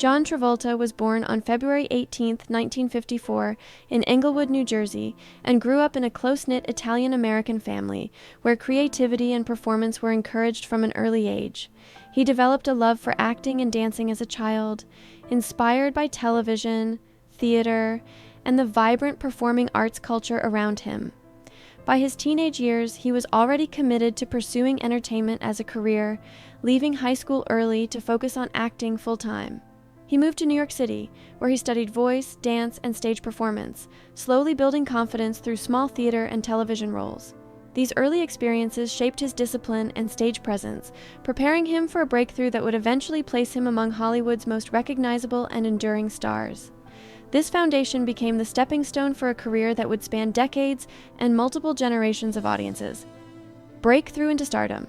John Travolta was born on February 18, 1954, in Englewood, New Jersey, and grew up in a close-knit Italian-American family, where creativity and performance were encouraged from an early age. He developed a love for acting and dancing as a child, inspired by television, theater, and the vibrant performing arts culture around him. By his teenage years, he was already committed to pursuing entertainment as a career, leaving high school early to focus on acting full-time. He moved to New York City, where he studied voice, dance, and stage performance, slowly building confidence through small theater and television roles. These early experiences shaped his discipline and stage presence, preparing him for a breakthrough that would eventually place him among Hollywood's most recognizable and enduring stars. This foundation became the stepping stone for a career that would span decades and multiple generations of audiences. Breakthrough into stardom.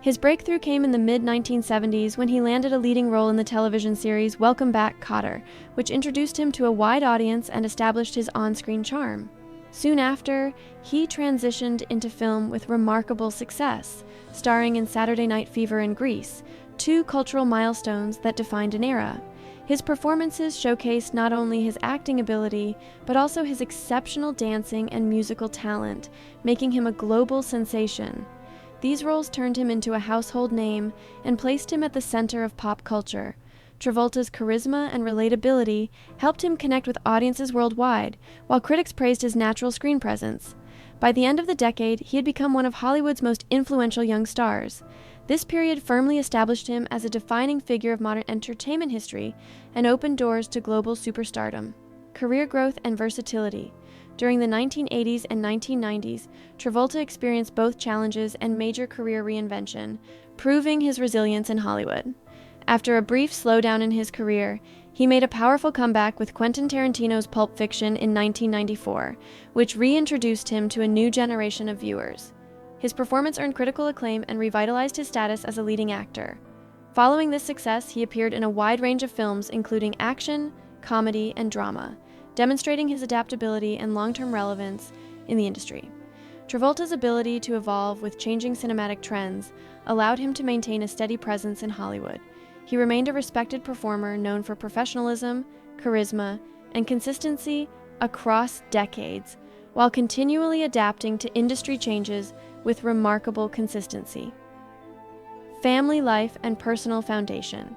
His breakthrough came in the mid-1970s when he landed a leading role in the television series Welcome Back, Kotter, which introduced him to a wide audience and established his on-screen charm. Soon after, he transitioned into film with remarkable success, starring in Saturday Night Fever and Grease, two cultural milestones that defined an era. His performances showcased not only his acting ability, but also his exceptional dancing and musical talent, making him a global sensation. These roles turned him into a household name and placed him at the center of pop culture. Travolta's charisma and relatability helped him connect with audiences worldwide, while critics praised his natural screen presence. By the end of the decade, he had become one of Hollywood's most influential young stars. This period firmly established him as a defining figure of modern entertainment history and opened doors to global superstardom. Career growth and versatility. During the 1980s and 1990s, Travolta experienced both challenges and major career reinvention, proving his resilience in Hollywood. After a brief slowdown in his career, he made a powerful comeback with Quentin Tarantino's Pulp Fiction in 1994, which reintroduced him to a new generation of viewers. His performance earned critical acclaim and revitalized his status as a leading actor. Following this success, he appeared in a wide range of films, including action, comedy, and drama, demonstrating his adaptability and long-term relevance in the industry. Travolta's ability to evolve with changing cinematic trends allowed him to maintain a steady presence in Hollywood. He remained a respected performer known for professionalism, charisma, and consistency across decades, while continually adapting to industry changes with remarkable consistency. Family life and personal foundation.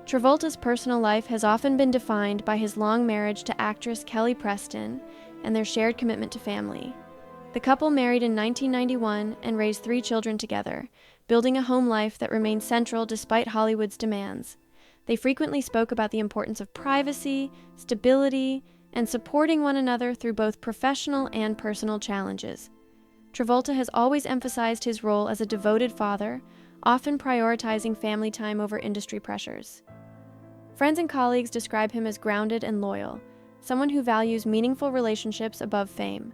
Travolta's personal life has often been defined by his long marriage to actress Kelly Preston and their shared commitment to family. The couple married in 1991 and raised 3 children together, building a home life that remained central despite Hollywood's demands. They frequently spoke about the importance of privacy, stability, and supporting one another through both professional and personal challenges. Travolta has always emphasized his role as a devoted father, often prioritizing family time over industry pressures. Friends and colleagues describe him as grounded and loyal, someone who values meaningful relationships above fame.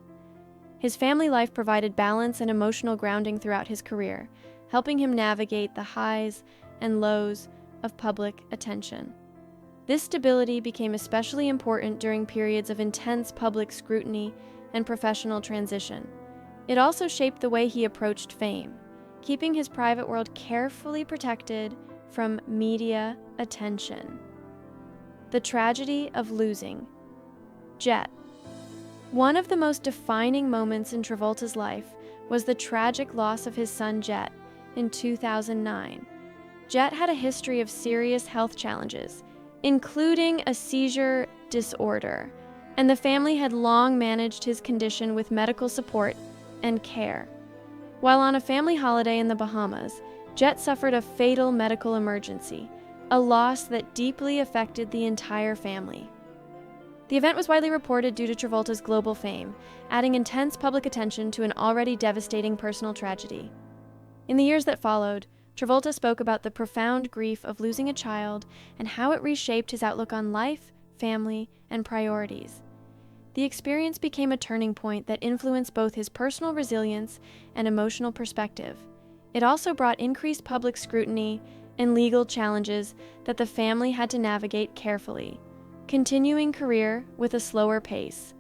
His family life provided balance and emotional grounding throughout his career, helping him navigate the highs and lows of public attention. This stability became especially important during periods of intense public scrutiny and professional transition. It also shaped the way he approached fame, keeping his private world carefully protected from media attention. The tragedy of losing. Jet. One of the most defining moments in Travolta's life was the tragic loss of his son Jet in 2009. Jet had a history of serious health challenges, including a seizure disorder, and the family had long managed his condition with medical support and care. While on a family holiday in the Bahamas, Jet suffered a fatal medical emergency, a loss that deeply affected the entire family. The event was widely reported due to Travolta's global fame, adding intense public attention to an already devastating personal tragedy. In the years that followed, Travolta spoke about the profound grief of losing a child and how it reshaped his outlook on life, family, and priorities. The experience became a turning point that influenced both his personal resilience and emotional perspective. It also brought increased public scrutiny and legal challenges that the family had to navigate carefully, continuing career with a slower pace.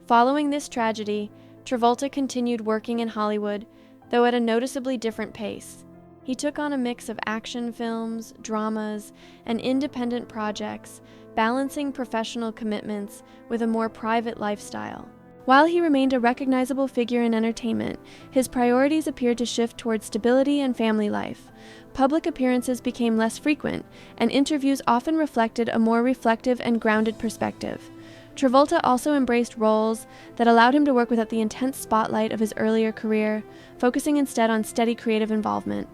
Following this tragedy, Travolta continued working in Hollywood, though at a noticeably different pace. He took on a mix of action films, dramas, and independent projects, balancing professional commitments with a more private lifestyle. While he remained a recognizable figure in entertainment, his priorities appeared to shift toward stability and family life. Public appearances became less frequent, and interviews often reflected a more reflective and grounded perspective. Travolta also embraced roles that allowed him to work without the intense spotlight of his earlier career, focusing instead on steady creative involvement.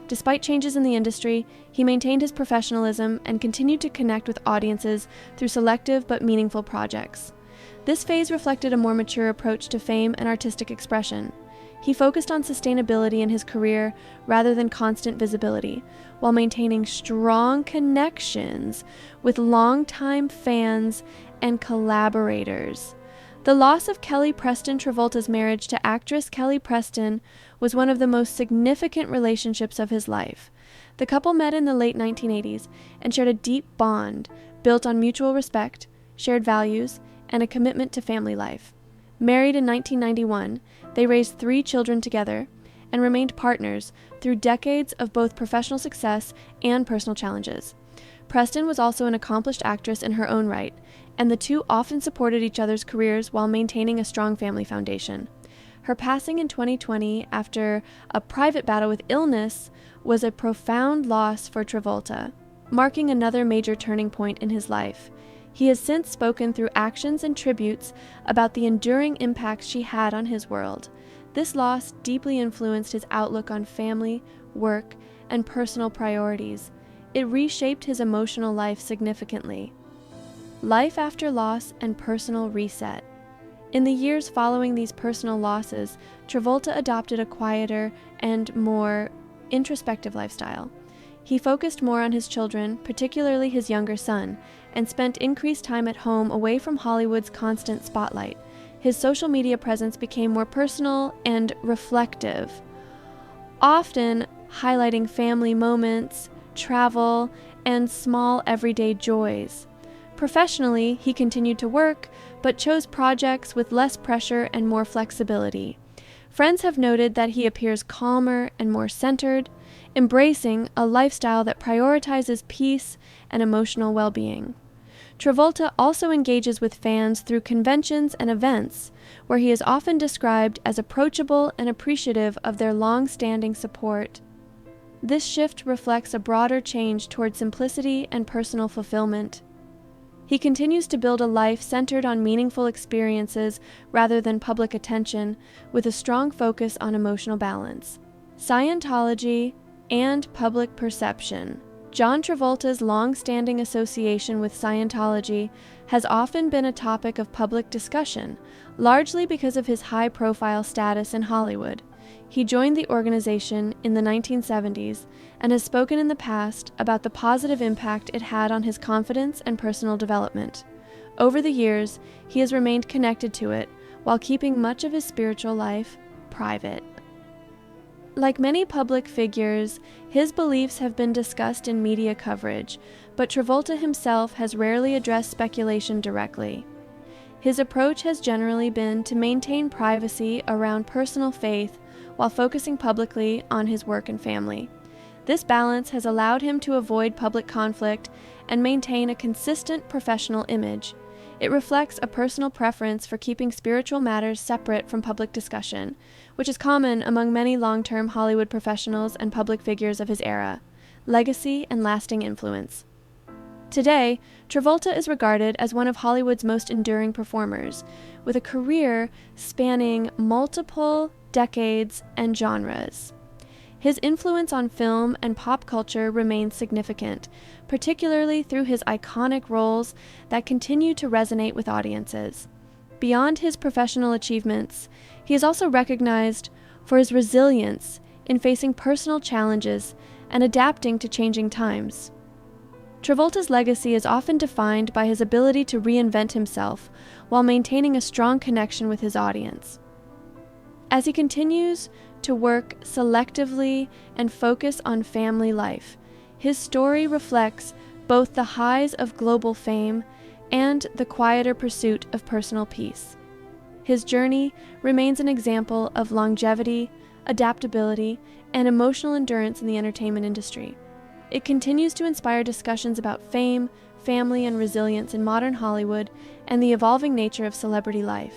Despite changes in the industry, he maintained his professionalism and continued to connect with audiences through selective but meaningful projects. This phase reflected a more mature approach to fame and artistic expression. He focused on sustainability in his career rather than constant visibility, while maintaining strong connections with longtime fans and collaborators. The loss of Kelly Preston Travolta's marriage to actress Kelly Preston was one of the most significant relationships of his life. The couple met in the late 1980s and shared a deep bond built on mutual respect, shared values, and a commitment to family life. Married in 1991, they raised 3 children together and remained partners through decades of both professional success and personal challenges. Preston was also an accomplished actress in her own right, and the two often supported each other's careers while maintaining a strong family foundation. Her passing in 2020 after a private battle with illness was a profound loss for Travolta, marking another major turning point in his life. He has since spoken through actions and tributes about the enduring impact she had on his world. This loss deeply influenced his outlook on family, work, and personal priorities. It reshaped his emotional life significantly. Life after loss and personal reset. In the years following these personal losses, Travolta adopted a quieter and more introspective lifestyle. He focused more on his children, particularly his younger son, and spent increased time at home away from Hollywood's constant spotlight. His social media presence became more personal and reflective, often highlighting family moments, travel, and small everyday joys. Professionally, he continued to work, but chose projects with less pressure and more flexibility. Friends have noted that he appears calmer and more centered, embracing a lifestyle that prioritizes peace and emotional well-being. Travolta also engages with fans through conventions and events, where he is often described as approachable and appreciative of their long-standing support. This shift reflects a broader change toward simplicity and personal fulfillment. He continues to build a life centered on meaningful experiences rather than public attention, with a strong focus on emotional balance. Scientology and public perception. John Travolta's long-standing association with Scientology has often been a topic of public discussion, largely because of his high-profile status in Hollywood. He joined the organization in the 1970s and has spoken in the past about the positive impact it had on his confidence and personal development. Over the years, he has remained connected to it while keeping much of his spiritual life private. Like many public figures, his beliefs have been discussed in media coverage, but Travolta himself has rarely addressed speculation directly. His approach has generally been to maintain privacy around personal faith while focusing publicly on his work and family. This balance has allowed him to avoid public conflict and maintain a consistent professional image. It reflects a personal preference for keeping spiritual matters separate from public discussion, which is common among many long-term Hollywood professionals and public figures of his era. Legacy and lasting influence. Today, Travolta is regarded as one of Hollywood's most enduring performers, with a career spanning multiple decades and genres. His influence on film and pop culture remains significant, particularly through his iconic roles that continue to resonate with audiences. Beyond his professional achievements, he is also recognized for his resilience in facing personal challenges and adapting to changing times. Travolta's legacy is often defined by his ability to reinvent himself while maintaining a strong connection with his audience. As he continues to work selectively and focus on family life, his story reflects both the highs of global fame and the quieter pursuit of personal peace. His journey remains an example of longevity, adaptability, and emotional endurance in the entertainment industry. It continues to inspire discussions about fame, family, and resilience in modern Hollywood and the evolving nature of celebrity life.